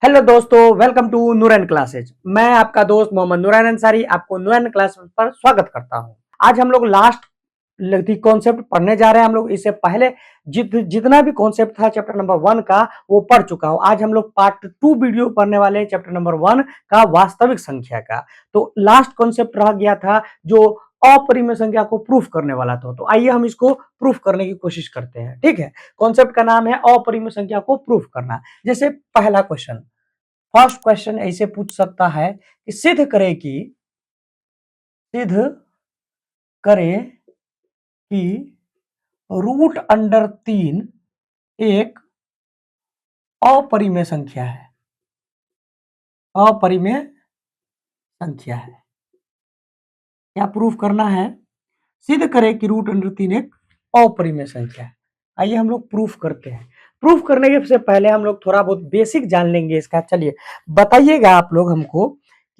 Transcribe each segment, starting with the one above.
Hello दोस्तों, welcome to नूरन classes. मैं आपका दोस्त मोहम्मद नूरन अंसारी आपको नूरन क्लास पर स्वागत करता हूं। आज हम लोग लास्ट कॉन्सेप्ट पढ़ने जा रहे हैं। हम लोग इससे पहले जितना भी कॉन्सेप्ट था चैप्टर नंबर 1 का वो पढ़ चुका हूं। आज हम लोग पार्ट 2 वीडियो पढ़ने वाले हैं चैप्टर नंबर 1 का, वास्तविक संख्या का। तो लास्ट कॉन्सेप्ट रह गया था जो अपरिमेय संख्या को प्रूफ करने वाला था। तो आइए हम इसको प्रूफ करने की कोशिश करते हैं। ठीक है, कॉन्सेप्ट का नाम है अपरिमेय संख्या को प्रूफ करना। जैसे पहला क्वेश्चन, फर्स्ट क्वेश्चन ऐसे पूछ सकता है कि सिद्ध करे कि रूट अंडर 3 एक अपरिमेय संख्या है। अपरिमेय संख्या है, क्या प्रूफ करना है? सिद्ध करे कि रूट अंडर 3 एक अपरिमेय संख्या है। आइए हम लोग प्रूफ करते हैं। प्रूफ करने के से पहले हम लोग थोड़ा बहुत बेसिक जान लेंगे इसका। चलिए बताइएगा आप लोग हमको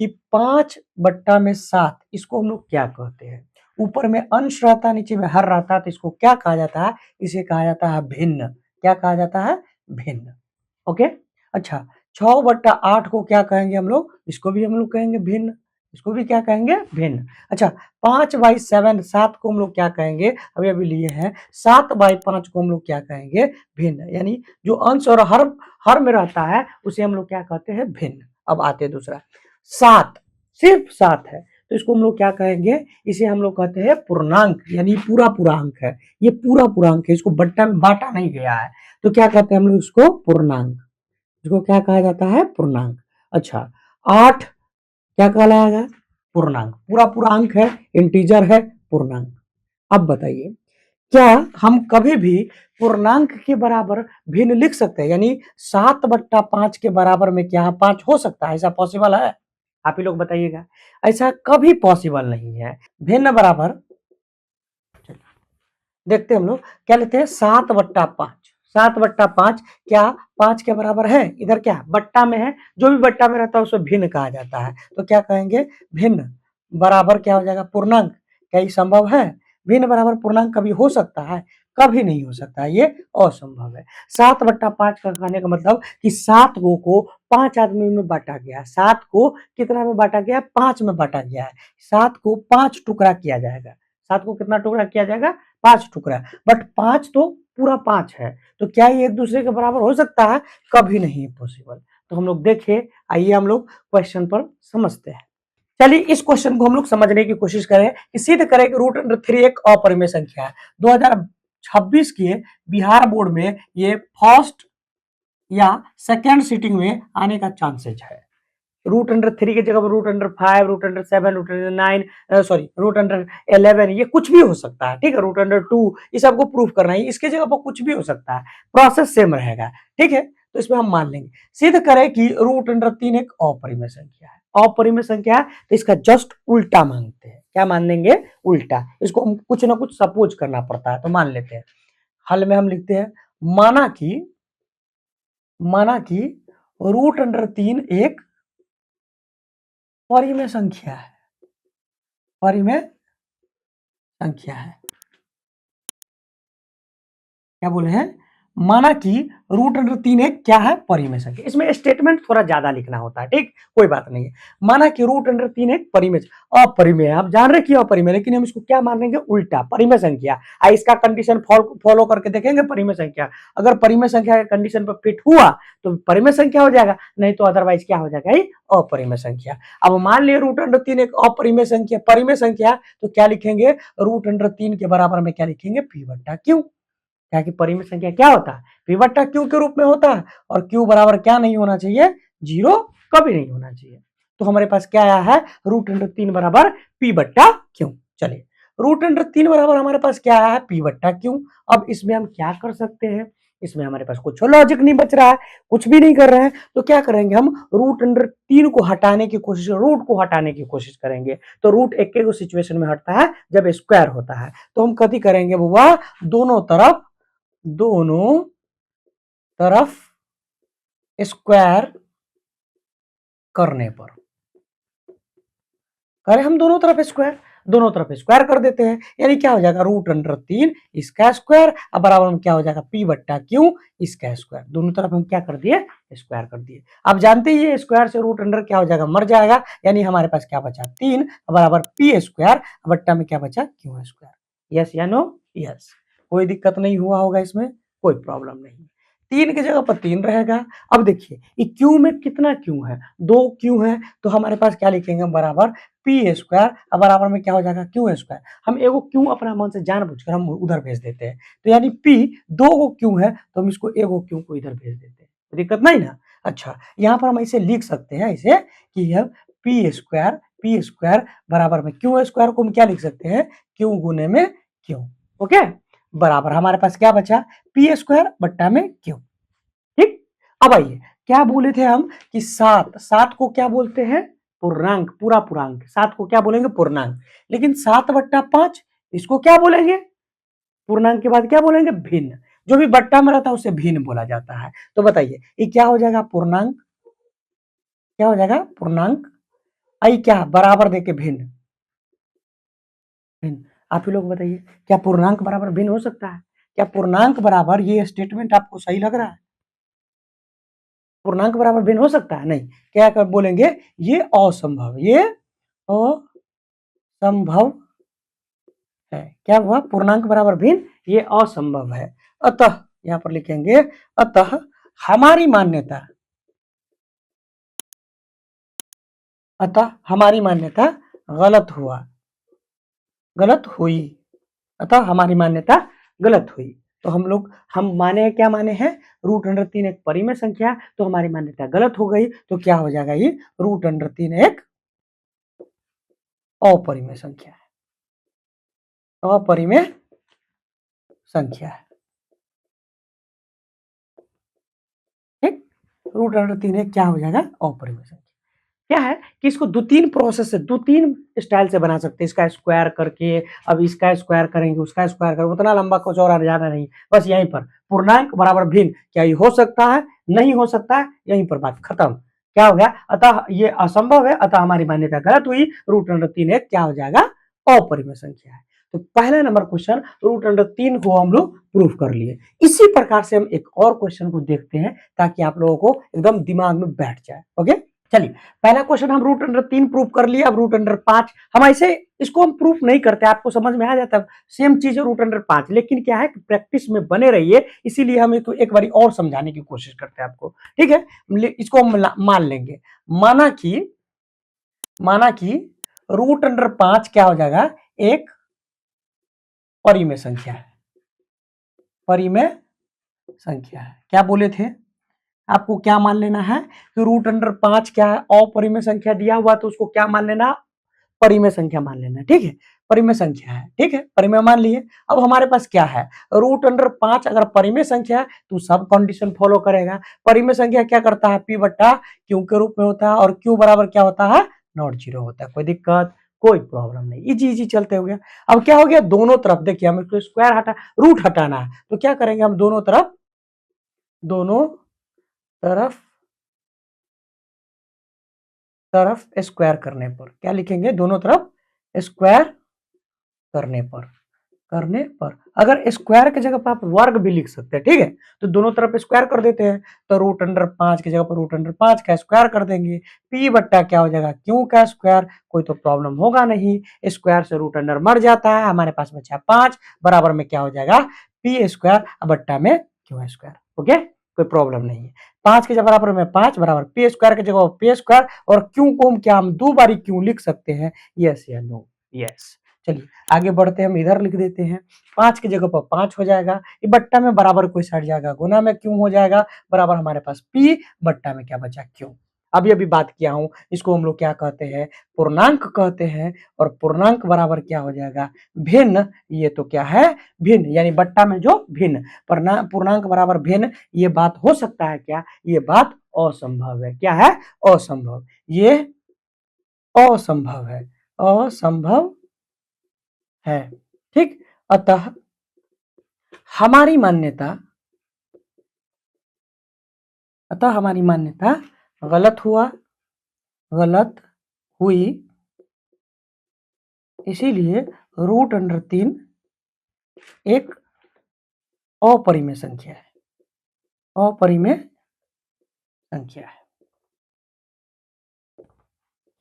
कि 5/7 इसको हम लोग क्या कहते हैं? ऊपर में अंश रहता है, नीचे में हर रहता है, तो इसको क्या कहा जाता है? इसे कहा जाता है भिन्न। क्या कहा जाता है? भिन्न। ओके, अच्छा 6/8 को क्या कहेंगे हम लोग? इसको भी हम लोग कहेंगे भिन्न। इसको भी क्या कहेंगे? भिन्न। अच्छा 5/7 7 को हम लोग क्या कहेंगे? अभी अभी लिए हैं 7/5 को हम लोग क्या कहेंगे? भिन्न। यानी जो अंश और हर में रहता है उसे हम लोग क्या कहते हैं? भिन्न। अब आते हैं दूसरा, 7 सिर्फ 7 है तो इसको हम लोग क्या कहेंगे? इसे हम लोग कहते हैं पूर्णांक, यानी पूरा पूरा अंक है। ये पूरा पूरा अंक है, इसको बट्टा में बांटा नहीं गया है, तो क्या कहते हैं हम लोग इसको? पूर्णांक। इसको क्या कहा जाता है? पूर्णांक। अच्छा 8 क्या कहलाएगा? पूर्णांक। पूरा पूरा अंक है, इंटीजर है, पूर्णांक। अब बताइए, क्या हम कभी भी पूर्णांक के बराबर भिन्न लिख सकते हैं? यानी 7/5 के बराबर में क्या 5 हो सकता है? ऐसा पॉसिबल है? आप ही लोग बताइएगा। ऐसा कभी पॉसिबल नहीं है। भिन्न बराबर देखते हैं हम लोग, क्या लेते हैं? 7/5। 7/5 क्या 5 के बराबर है? इधर क्या बट्टा में है, जो भी बट्टा में रहता है उसे भिन्न कहा जाता है। तो क्या कहेंगे? भिन्न बराबर क्या हो जाएगा? पूर्णांक। क्या ये संभव है? भिन्न बराबर पूर्णांक कभी हो सकता है? कभी नहीं हो सकता है, ये असंभव है। 7/5 का कहने का मतलब कि 7 को 5 आदमी में बांटा गया। 7 को कितना में बांटा गया? 5 में बांटा गया है। 7 को 5 टुकड़ा किया जाएगा। 7 को कितना टुकड़ा किया जाएगा? 5 टुकड़ा। बट 5 तो पूरा 5 है, तो क्या ये एक दूसरे के बराबर हो सकता है? कभी नहीं पॉसिबल। तो हम लोग देखें, आइए हम लोग क्वेश्चन पर समझते हैं। चलिए इस क्वेश्चन को हम लोग समझने की कोशिश करें कि सिद्ध करें कि रूट अंडर 3 एक अपरिमेय संख्या है। 2026 के बिहार बोर्ड में ये फर्स्ट या सेकेंड सिटिंग में आने का चांसेज है। रूट अंडर 3 की जगह root under 5, root under 7, root under 9, sorry root under 11, ये कुछ भी हो सकता है। ठीक है, रूट अंडर 2, ये सबको प्रूफ करना है। इसके जगह पर कुछ भी हो सकता है, प्रोसेस सेम रहेगा। ठीक है, तो इसमें हम मान लेंगे। सिद्ध करें कि रूट अंडर 3 एक अपरिमेय संख्या है। अपरिमेय संख्या है तो इसका जस्ट उल्टा मानते हैं। क्या मान लेंगे? उल्टा। इसको हम कुछ ना कुछ सपोज करना पड़ता है, तो मान लेते हैं। हल में हम लिखते हैं, माना कि रूट अंडर 3 एक परिमेय संख्या है। परिमेय संख्या है, क्या बोले हैं? माना कि रूट अंडर 3 एक क्या है? परिमेय संख्या। इसमें स्टेटमेंट थोड़ा ज्यादा लिखना होता है। ठीक, कोई बात नहीं है। माना कि रूट अंडर 3 एक परिमेय, अपरिमेय। आप जान रहे कि अपरिमेय, लेकिन हम इसको क्या मान लेंगे? उल्टा, परिमेय संख्या। इसका कंडीशन फॉलो करके देखेंगे। परिमेय संख्या अगर परिमेय संख्या के कंडीशन पर फिट हुआ तो परिमेय संख्या हो जाएगा, नहीं तो अदरवाइज क्या हो जाएगा? अपरिमेय संख्या। अब मान लिया रूट अंडर 3 एक अपरिमेय संख्या, परिमेय संख्या, तो क्या लिखेंगे? रूट अंडर 3 के बराबर में क्या लिखेंगे? पी बट्टा क्यू। क्या कि परिमेय संख्या क्या होता है? पी बट्टा क्यू के रूप में होता है। और क्यू बराबर क्या नहीं होना चाहिए? 0 कभी नहीं होना चाहिए। तो हमारे पास क्या आया है? रूट अंडर 3 बराबर पी बट्टा क्यू। चलिए, रूट अंडर 3 बराबर हमारे पास क्या आया है? पी बट्टा क्यू। अब इसमें हम क्या कर सकते हैं? इसमें हमारे पास कुछ लॉजिक नहीं बच रहा है, कुछ भी नहीं कर रहे हैं, तो क्या करेंगे? हम रूट अंडर 3 को हटाने की कोशिश, रूट को हटाने की कोशिश करेंगे। तो रूट एक सिचुएशन में हटता है जब स्क्वायर होता है। तो हम कथी करेंगे बुआ? दोनों तरफ स्क्वायर करने पर करें हम दोनों तरफ स्क्वायर। दोनों तरफ स्क्वायर कर देते हैं, यानी क्या हो जाएगा √3 इसका स्क्वायर, अब बराबर में क्या हो जाएगा P बट्टा Q इसका स्क्वायर। दोनों तरफ हम क्या कर दिए, स्क्वायर कर दिए। आप जानते ही ये स्क्वायर से √अंडर क्या हो जाएगा, मर जाएगा, यानी हमारे पास क्या बचा 3 बराबर P स्क्वायर बट्टा में क्या बचा Q स्क्वायर। यस या नो, यस। कोई दिक्कत नहीं हुआ होगा इसमें, कोई प्रॉब्लम नहीं। 3 की जगह पर 3 रहेगा। अब देखिए ये क्यू में कितना क्यू है, 2 क्यू है, तो हमारे पास क्या लिखेंगे बराबर P स्क्वायर, अब बराबर में क्या हो जाएगा Q स्क्वायर। हम एगो क्यू अपना मन से जानबूझकर हम उधर भेज देते हैं, तो यानी P 2 गो क्यू है, तो हम इसको एगो क्यू को इधर भेज देते हैं, तो दिक्कत नहीं ना। अच्छा, यहाँ पर हम इसे लिख सकते हैं ऐसे कि यह P स्क्वायर बराबर में Q स्क्वायर को हम क्या लिख सकते हैं, Q गुने में Q। ओके, बराबर हमारे पास क्या बचा P स्क्वायर बट्टा में Q। ठीक, अब आइए क्या बोले थे हम कि 7 को क्या बोलते हैं, पूर्णांक, पूरा पूर्णांक। 7 को क्या बोलेंगे, पूर्णांक। लेकिन 7/5 इसको क्या बोलेंगे, पूर्णांक के बाद क्या बोलेंगे, भिन्न। जो भी बट्टा में रहता है उसे भिन्न बोला जाता है। तो बताइए ये क्या हो जाएगा, पूर्णांक, क्या हो जाएगा पूर्णांक, आई क्या बराबर देके भिन्न, भिन्न। आप ही लोग बताइए क्या पूर्णांक बराबर भिन्न हो सकता है, क्या पूर्णांक बराबर, ये स्टेटमेंट आपको सही लग रहा है, पूर्णांक बराबर भिन्न हो सकता है, नहीं, क्या कर बोलेंगे, ये असंभव, ये असंभव है। क्या हुआ, पूर्णांक बराबर भिन्न, ये असंभव है। अतः यहां पर लिखेंगे अतः हमारी मान्यता, अतः हमारी मान्यता गलत हुआ, गलत हुई, अतः हमारी मान्यता गलत हुई। तो हम माने क्या माने हैं, √3 एक परिमेय संख्या, तो हमारी मान्यता गलत हो गई, तो क्या हो जाएगा, ये √3 एक अपरिमेय संख्या है, अपरिमेय संख्या है। ठीक, √3 एक क्या हो जाएगा, अपरिमेय संख्या। क्या है कि इसको 2-3 प्रोसेस से, 2-3 स्टाइल से बना सकते हैं, इसका स्क्वायर करके, अब इसका स्क्वायर करेंगे, उसका स्क्वायर करेंगे, उतना लंबा कुछ और जाना नहीं, बस यहीं पर पूर्णांक बराबर भिन्न, क्या ये हो सकता है, नहीं हो सकता है, यहीं पर बात खत्म। क्या हो गया, अतः ये असंभव है, अतः हमारी मान्यता गलत हुई, √3 एक क्या हो जाएगा, अपरिमेय संख्या है। तो पहला नंबर क्वेश्चन √3 को हम लोग प्रूफ कर लिए। इसी प्रकार से हम एक और क्वेश्चन को देखते हैं, ताकि आप लोगों को एकदम दिमाग में बैठ जाए। ओके, चलिए पहला क्वेश्चन हम √3 प्रूफ कर लिए। अब √5 हम ऐसे इसको हम प्रूफ नहीं करते, आपको समझ में आ जाता है, सेम चीज है √5, लेकिन क्या है कि प्रैक्टिस में बने रहिए, इसीलिए हम इसको एक बार और समझाने की कोशिश करते हैं आपको। ठीक है, इसको हम मान लेंगे, माना कि √5 क्या हो जाएगा, एक परिमेय संख्या है, परिमेय संख्या है। क्या बोले थे, आपको क्या मान लेना है कि √5 क्या है, अपरिमेय संख्या दिया हुआ, तो उसको क्या मान लेना, परिमेय संख्या मान लेना। ठीक है, परिमेय संख्या है, ठीक है, परिमेय मान लिए। अब हमारे पास क्या है, √5 अगर परिमेय संख्या है तो सब कंडीशन फॉलो करेगा। परिमेय संख्या क्या करता है, P बट्टा Q के रूप में होता है, और Q बराबर क्या होता है, नॉट जीरो होता है। कोई दिक्कत, कोई प्रॉब्लम नहीं, इजी इजी चलते हो गया। अब क्या हो गया, दोनों तरफ देखिए, हमें इसको स्क्वायर रूट हटाना है, तो क्या करेंगे हम, दोनों तरफ स्क्वायर करने पर क्या लिखेंगे, दोनों तरफ स्क्वायर करने पर अगर स्क्वायर की जगह पर आप वर्ग भी लिख सकते हैं। ठीक है, तो दोनों तरफ स्क्वायर कर देते हैं, तो √5 की जगह पर √5 का स्क्वायर कर देंगे, P बट्टा क्या हो जाएगा, Q का स्क्वायर, कोई तो प्रॉब्लम होगा नहीं, स्क्वायर से √अंडर मर जाता है, हमारे पास बचा 5 बराबर में क्या हो जाएगा, P स्क्वायर बट्टा में Q स्क्वायर। ओके, कोई प्रॉब्लम नहीं है। 5 के बराबर में 5 बराबर P स्क्वायर की जगह P स्क्वायर, और Q को हम क्या, हम 2 बारी Q लिख सकते हैं, यस या नो, यस। चलिए आगे बढ़ते हैं, हम इधर लिख देते हैं, 5 की जगह पर 5 हो जाएगा, ये बट्टा में बराबर कोई सट जाएगा, गुना में क्यों हो जाएगा, बराबर हमारे पास P बट्टा में क्या बचा, क्यों। अभी बात किया हूं, इसको हम लोग क्या कहते हैं, पूर्णांक कहते हैं, और पूर्णांक बराबर क्या हो जाएगा, भिन्न। ये तो क्या है, भिन्न, यानी बट्टा में जो भिन्न, पूर्णांक बराबर भिन्न, ये बात हो सकता है क्या, ये बात असंभव है। क्या है, असंभव, ये असंभव है, असंभव है। ठीक, अतः हमारी मान्यता गलत हुआ, गलत हुई, इसीलिए √3 एक अपरिमेय संख्या है, अपरिमेय संख्या है।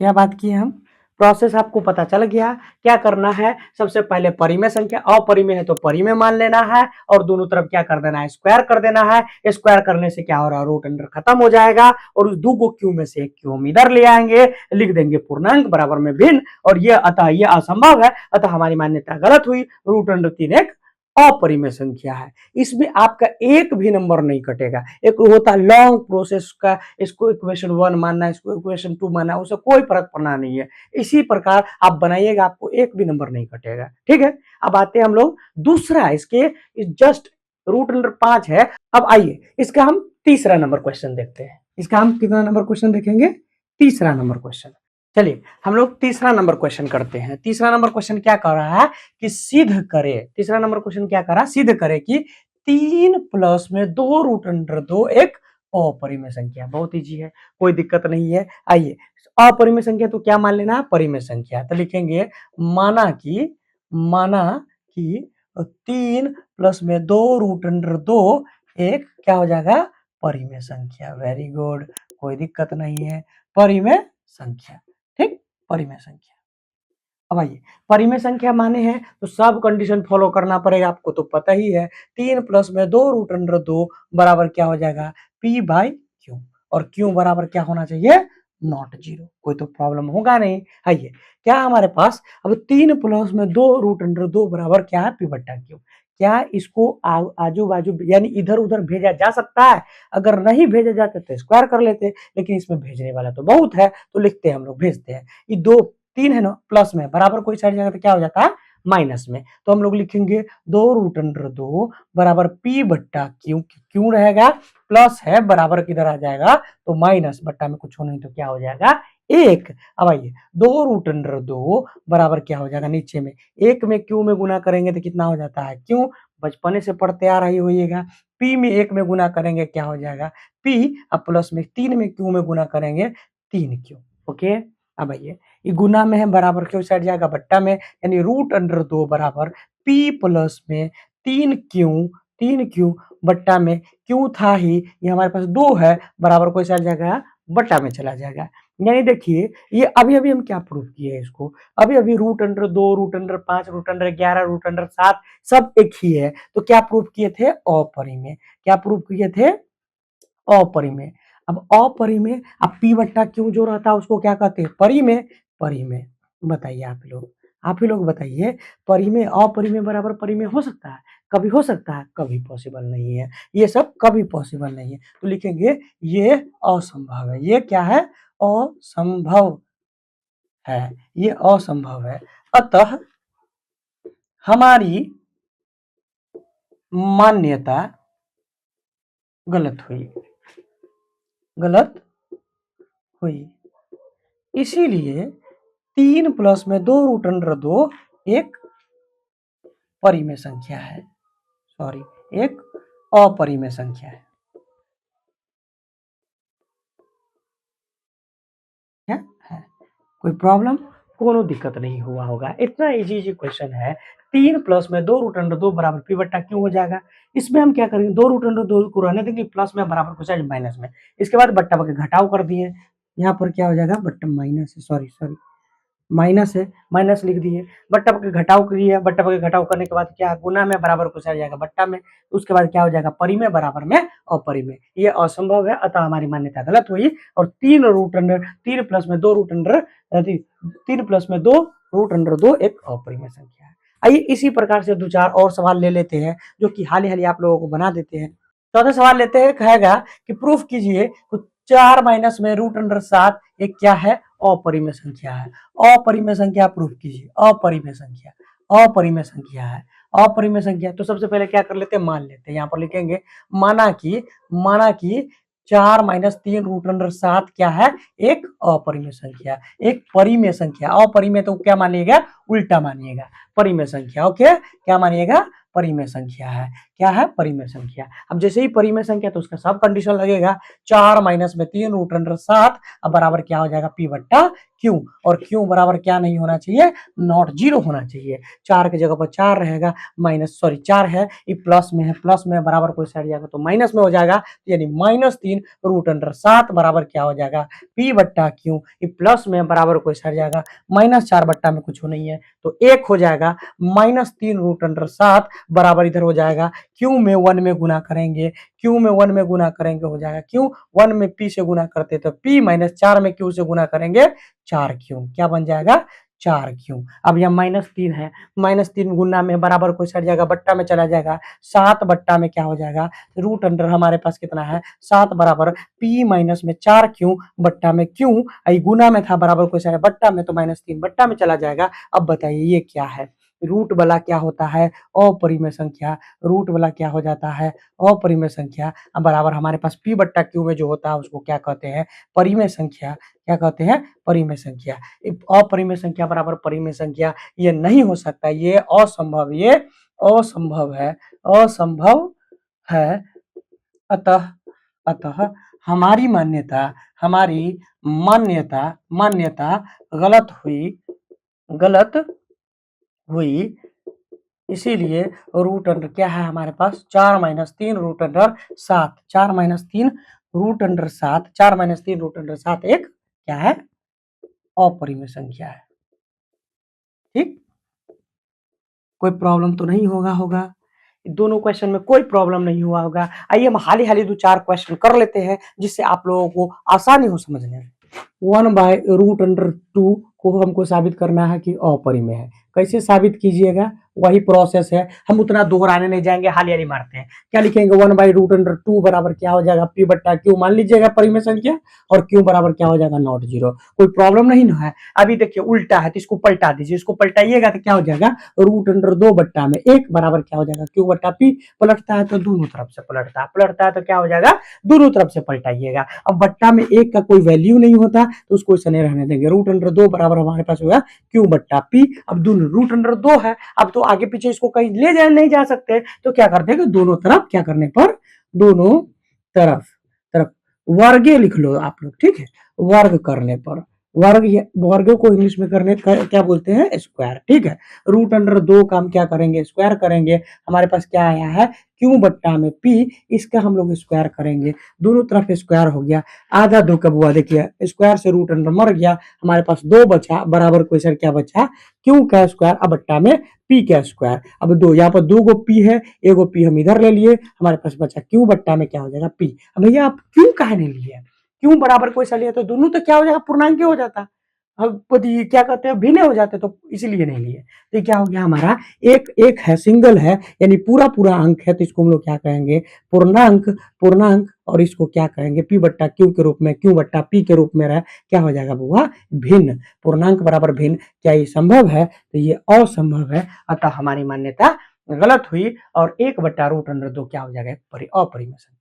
क्या बात की हम, प्रोसेस आपको पता चल गया। क्या करना है, सबसे पहले परिमेय संख्या, अपरिमेय है तो परिमेय मान लेना है और दोनों तरफ क्या कर देना है, स्क्वायर कर देना है। स्क्वायर करने से क्या हो रहा है, रूट अंडर खत्म हो जाएगा और उस दो को क्यू में से एक क्यू हम इधर ले आएंगे, लिख देंगे पूर्णांक बराबर में भिन्न, और ये अतः ये असंभव है, अतः हमारी मान्यता गलत हुई। √3 एक अपरिमेय संख्या है। इसमें आपका एक भी नंबर नहीं कटेगा। एक होता है लॉन्ग प्रोसेस का, इसको इक्वेशन 1 मानना, इसको इक्वेशन 2 मानना, उसे कोई फर्क पड़ना नहीं है। इसी प्रकार आप बनाइएगा, आपको एक भी नंबर नहीं कटेगा। ठीक है, अब आते हैं हम लोग दूसरा, इसके जस्ट √5 है। अब आइए इसका हम तीसरा नंबर क्वेश्चन देखते हैं। इसका हम कितना नंबर क्वेश्चन देखेंगे, तीसरा नंबर क्वेश्चन। चलिए हम लोग तीसरा नंबर क्वेश्चन करते हैं। तीसरा नंबर क्वेश्चन क्या कर रहा है कि सिद्ध करे, तीसरा नंबर क्वेश्चन क्या कर रहा है, सिद्ध करे कि 3 प्लस में 2√2 एक अपरिमेय संख्या। बहुत इजी है, कोई दिक्कत नहीं है। आइए, अपरिमेय संख्या तो क्या मान लेना है, परिमेय संख्या। तो लिखेंगे माना कि 3 प्लस में 2√2 एक क्या हो जाएगा, परिमेय संख्या। वेरी गुड, कोई दिक्कत नहीं है, परिमेय संख्या। ठीक, परिमेय संख्या। अब आइए, परिमेय संख्या माने हैं तो सब कंडीशन फॉलो करना पड़ेगा, आपको तो पता ही है। 3 प्लस में 2√2 बराबर क्या हो जाएगा, p/q, और q बराबर क्या होना चाहिए, नॉट 0। कोई तो प्रॉब्लम होगा नहीं। आइए, क्या हमारे पास अब 3 प्लस में 2√2 बराबर क्या है, p/q। क्या इसको आजू बाजू यानी इधर उधर भेजा जा सकता है? अगर नहीं भेजा जाता तो स्क्वायर कर लेते, लेकिन इसमें भेजने वाला तो बहुत है, तो लिखते हैं हम लोग, भेजते हैं। ये 3 है ना, प्लस में, बराबर कोई साइड जाएगा तो क्या हो जाता है, माइनस में। तो हम लोग लिखेंगे 2√2 बराबर p/q, क्यों रहेगा, प्लस है, बराबर किधर आ जाएगा तो माइनस, बट्टा में कुछ हो नहीं तो क्या हो जाएगा, 1। अब आइए, 2√2 बराबर क्या हो जाएगा, नीचे में 1 में q में गुना करेंगे तो कितना हो जाता है, क्यों, बचपने से पढ़ते आ रही होइएगा। p में 1 में गुना करेंगे क्या हो जाएगा, p, अब प्लस में 3 में q में गुना करेंगे 3q। ओके, अब आइए, ये गुना में है, बराबर क्यों साइड जाएगा, बट्टा में, यानी √2 बराबर p प्लस में 3q बट्टा में q था ही, ये हमारे पास 2 है, बराबर कोई साइड जाएगा, बट्टा में चला जाएगा। यानी देखिए, ये अभी अभी हम क्या प्रूफ किए हैं इसको, अभी अभी √2, √5, √11, √7 सब एक ही है, तो क्या प्रूफ किए थे, अपरिमेय। क्या प्रूफ किए थे, अपरिमेय। अब अपरिमेय, अब p/q जो रहता है उसको क्या कहते हैं, परिमेय। परिमेय, बताइए आप ही लोग बताइए, परिमेय अपरिमेय बराबर परिमेय हो सकता है, कभी हो सकता है, कभी पॉसिबल नहीं है, ये सब कभी पॉसिबल नहीं है। तो लिखेंगे ये असंभव है, ये क्या है, असंभव है, ये असंभव है। अतः हमारी मान्यता गलत हुई, गलत हुई। इसीलिए 3 प्लस में 2√2 एक परिमेय संख्या है, सॉरी, एक अपरिमेय संख्या है। क्या है, कोई प्रॉब्लम, कोनो दिक्कत नहीं हुआ होगा, इतना इजी क्वेश्चन है। 3 प्लस में 2√2 बराबर p/q हो जाएगा। इसमें हम क्या करेंगे, 2√2 को रहने देंगे, प्लस में बराबर को साइड माइनस में, इसके बाद बट्टा बके घटाव कर दिए, यहाँ पर क्या हो जाएगा, बट्टा माइनस है, सॉरी माइनस है, माइनस लिख दिए, बट्टा के घटाव करिए, बट्टा के घटाव करने के बाद क्या, गुना में बराबर कुछ आ जाएगा बट्टा में, उसके बाद क्या हो जाएगा, परिमेय बराबर में अपरिमेय। ये असंभव है, अतः हमारी मान्यता गलत हुई। और 3 प्लस में 2√2 एक अपरिमेय संख्या है। आइए इसी प्रकार से 2-4 और सवाल ले लेते हैं, जो कि हाल ही आप लोगों को बना देते हैं। चौथा सवाल लेते हैं, कहेगा कि प्रूफ कीजिए 4 माइनस में √7 एक क्या है, अपरिमेय संख्या है। अपरिमेय संख्या प्रूफ कीजिए, अपरिमेय संख्या, अपरिमेय संख्या है, अपरिमेय संख्या। तो सबसे पहले क्या कर लेते हैं, मान लेते हैं, यहाँ पर लिखेंगे माना कि 4 माइनस 3√7 क्या है, एक अपरिमेय संख्या, एक परिमेय संख्या। अपरिमेय तो क्या मानिएगा, उल्टा मानिएगा, परिमेय संख्या। ओके, क्या मानिएगा, परिमेय संख्या है। क्या है, परिमेय संख्या। अब जैसे ही परिमेय संख्या तो उसका सब कंडीशन लगेगा, 4 माइनस में 3√7 अब बराबर क्या हो जाएगा, p/q। क्यू, और क्यू बराबर क्या नहीं होना चाहिए, नॉट जीरो होना चाहिए। 4 की जगह पर 4 रहेगा, माइनस सॉरी 4 है, ये प्लस में है, प्लस में बराबर कोई साइड जाएगा तो माइनस में हो जाएगा, यानी -3 रूट अंडर 7 बराबर क्या हो जाएगा, पी बट्टा क्यू। ये प्लस में बराबर कोई साइड जाएगा, -4 बट्टा में कुछ नहीं है तो 1 हो जाएगा, -3 रूट अंडर 7 बराबर इधर हो जाएगा, क्यू में 1 में गुना करेंगे, क्यू में 1 में गुना करेंगे हो जाएगा क्यू, 1 में पी से गुना करते तो पी, -4 में क्यू से गुना करेंगे 4 क्यू, क्या बन जाएगा 4 क्यू। अब यह -3 है, -3 गुना में बराबर कोई साइड जाएगा, बट्टा में चला जाएगा, 7 बट्टा में क्या हो जाएगा, रूट अंडर हमारे पास कितना है 7 बराबर पी माइनस में 4 क्यू बट्टा में क्यू, गुना में था बराबर कोई साइड बट्टा में तो -3 बट्टा में चला जाएगा। अब बताइए ये क्या है, रूट वाला क्या होता है, अपरिमेय संख्या, रूट वाला क्या हो जाता है, अपरिमेय संख्या। अब बराबर हमारे पास पी बट्टा क्यू में जो होता है उसको क्या कहते हैं, परिमेय संख्या, क्या कहते हैं, परिमेय संख्या। अपरिमेय संख्या बराबर परिमेय संख्या, ये नहीं हो सकता, ये असंभव, ये असंभव है, असंभव है। अतः अतः हमारी मान्यता, हमारी मान्यता मान्यता गलत हुई, गलत हुई। इसीलिए रूट अंडर क्या है हमारे पास, 4-3 root under 7, 4-3 root under 7, 4-3 root under 7 एक क्या है, अपरिमेय संख्या है। ठीक, कोई प्रॉब्लम तो नहीं होगा, दोनों क्वेश्चन में कोई प्रॉब्लम नहीं हुआ होगा। आइए हम हाली हाली 2-4 क्वेश्चन कर लेते हैं जिससे आप लोगों को आसानी हो समझने में। 1/√2 को हमको साबित करना है कि अपरिमेय है। कैसे साबित कीजिएगा, वही प्रोसेस है, हम उतना दोहराने नहीं जाएंगे, हाली हाली मारते हैं। क्या लिखेंगे, 1/√2 बराबर क्या हो जाएगा, पी बट्टा क्यू मान लीजिएगा परिमेय संख्या, और क्यू बराबर क्या हो जाएगा, नॉट जीरो। कोई प्रॉब्लम नहीं ना है। अभी देखिए उल्टा है तो इसको पलटा दीजिए, इसको पलटाइएगा तो क्या हो जाएगा, √2 बट्टा में 1 बराबर क्या हो जाएगा, क्यू बट्टा पी। पलटता है तो दोनों तरफ से पलटता है तो क्या हो जाएगा, दोनों तरफ से पलटाइएगा। अब बट्टा में 1 का कोई वैल्यू नहीं होता तो उसको ऐसा नहीं रहने देंगे, √2 बराबर हमारे पास होगा क्यू बट्टा पी। अब दोनों √2 है, अब तो आगे पीछे इसको कहीं ले जा नहीं जा सकते तो क्या करते हैं, दोनों तरफ क्या करने पर, दोनों तरफ तरफ वर्गे लिख लो आप लोग, ठीक है, वर्ग करने पर, वर्ग, वर्ग को इंग्लिश में करने क्या बोलते हैं, स्क्वायर। ठीक है, √2 का हम क्या करेंगे, स्क्वायर करेंगे। हमारे पास क्या आया है, क्यू बट्टा में पी, इसका हम लोग स्क्वायर करेंगे, दोनों तरफ स्क्वायर हो गया, आधा 2 कब हुआ, देखिए स्क्वायर से √2 मर गया, हमारे पास 2 बचा, बराबर कोई सर क्या बचा, क्यू का स्क्वायर, अब बट्टा में पी का स्क्वायर। अब 2 यहाँ पर 2 गो पी है, एगो पी हम इधर ले लिए, हमारे पास बचा क्यू बट्टा में क्या हो जाएगा, पी। अब भैया आप क्यों काहे नहीं लिए, क्यों बराबर कोई सा लिया तो दोनों तो क्या हो जाएगा, पूर्णांक हो जाता, अब क्या कहते हैं, भिन्न हो जाते, तो इसीलिए नहीं लिए। तो क्या हो गया हमारा, एक एक है, सिंगल है, यानी पूरा पूरा अंक है, तो इसको हम लोग क्या कहेंगे, पूर्णांक, पूर्णांक। और इसको क्या कहेंगे, पी बट्टा क्यू के रूप में, क्यू बट्टा पी के रूप में रहा, क्या हो जाएगा बुआ, भिन्न, पूर्णांक बराबर भिन्न। क्या ये संभव है, तो ये असंभव है। अतः हमारी मान्यता गलत हुई और 1/√2 क्या हो जाएगा, अपरिमेय संख्या।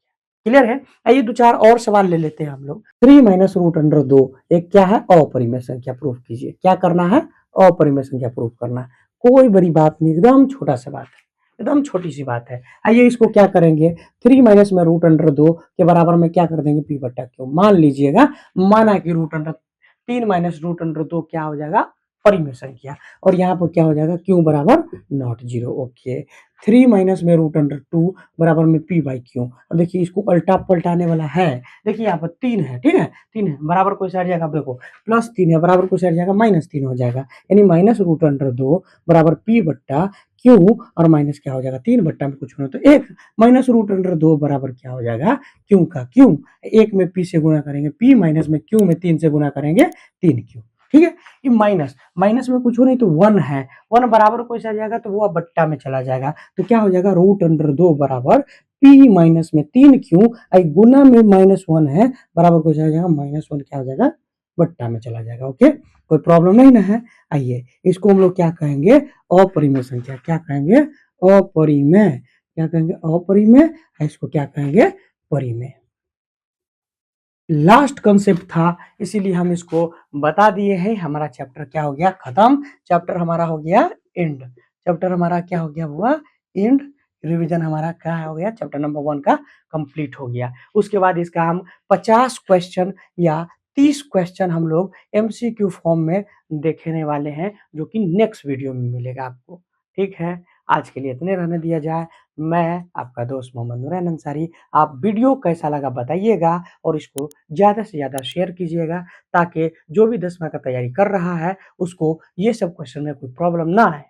क्लियर है। आइए 2-4 और सवाल ले लेते हैं हम लोग। 3-√2 एक क्या है, अपरिमेय संख्या, प्रूफ कीजिए। क्या करना है, अपरिमेय संख्या प्रूफ करना है, कोई बड़ी बात नहीं, एकदम छोटा सा बात है, एकदम छोटी सी बात है। आइए इसको क्या करेंगे, 3-√2 के बराबर में क्या कर देंगे, पी बट्टा क्यू। मान लीजिएगा, माना कि √3 - √2 क्या हो जाएगा, परिमेय संख्या, और यहाँ पर क्या हो जाएगा, क्यू बराबर नॉट जीरो। ओके, 3-√2 बराबर में पी बाई क्यू। अब देखिए इसको उल्टा पलटाने वाला है, देखिए यहाँ पर 3 है, ठीक है, 3 है, बराबर कोई साइड जाएगा, देखो +3 है, बराबर कोई साइड जाएगा, -3 हो जाएगा, यानी -√2 बराबर पी बट्टा क्यू, और माइनस क्या हो जाएगा, 3 बट्टा में कुछ होना तो 1, -√2 बराबर क्या हो जाएगा, क्यू का क्यू, 1 में पी से गुणा करेंगे पी, माइनस में क्यू में 3 से गुणा करेंगे 3 क्यू। ठीक है, ये माइनस, माइनस में कुछ हो नहीं तो 1 है, 1 बराबर कोई सा जाएगा तो वो बट्टा में चला जाएगा, तो क्या हो जाएगा, √2 बराबर पी माइनस में 3 क्यू, गुना में -1 है, बराबर कोई सा जाएगा, -1 क्या हो जाएगा, बट्टा में चला जाएगा। ओके, कोई प्रॉब्लम नहीं ना है। आइए इसको हम लोग क्या कहेंगे, अपरिमेय संख्या, क्या कहेंगे, अपरिमेय, क्या कहेंगे, अपरिमेय, इसको क्या कहेंगे, परिमेय। लास्ट कंसेप्ट था, इसीलिए हम इसको बता दिए हैं। हमारा चैप्टर क्या हो गया, खत्म, चैप्टर हमारा हो गया एंड, चैप्टर हमारा क्या हो गया हुआ, एंड। रिवीजन हमारा क्या हो गया, चैप्टर नंबर 1 का कंप्लीट हो गया। उसके बाद इसका हम 50 क्वेश्चन या 30 क्वेश्चन हम लोग एमसीक्यू फॉर्म में देखने वाले हैं, जो कि नेक्स्ट वीडियो में मिलेगा आपको। ठीक है, आज के लिए इतने रहने दिया जाए। मैं आपका दोस्त मोहम्मद नूरैन अंसारी। आप वीडियो कैसा लगा बताइएगा और इसको ज़्यादा से ज़्यादा शेयर कीजिएगा, ताकि जो भी 10वां का तैयारी कर रहा है उसको ये सब क्वेश्चन में कोई प्रॉब्लम ना आए।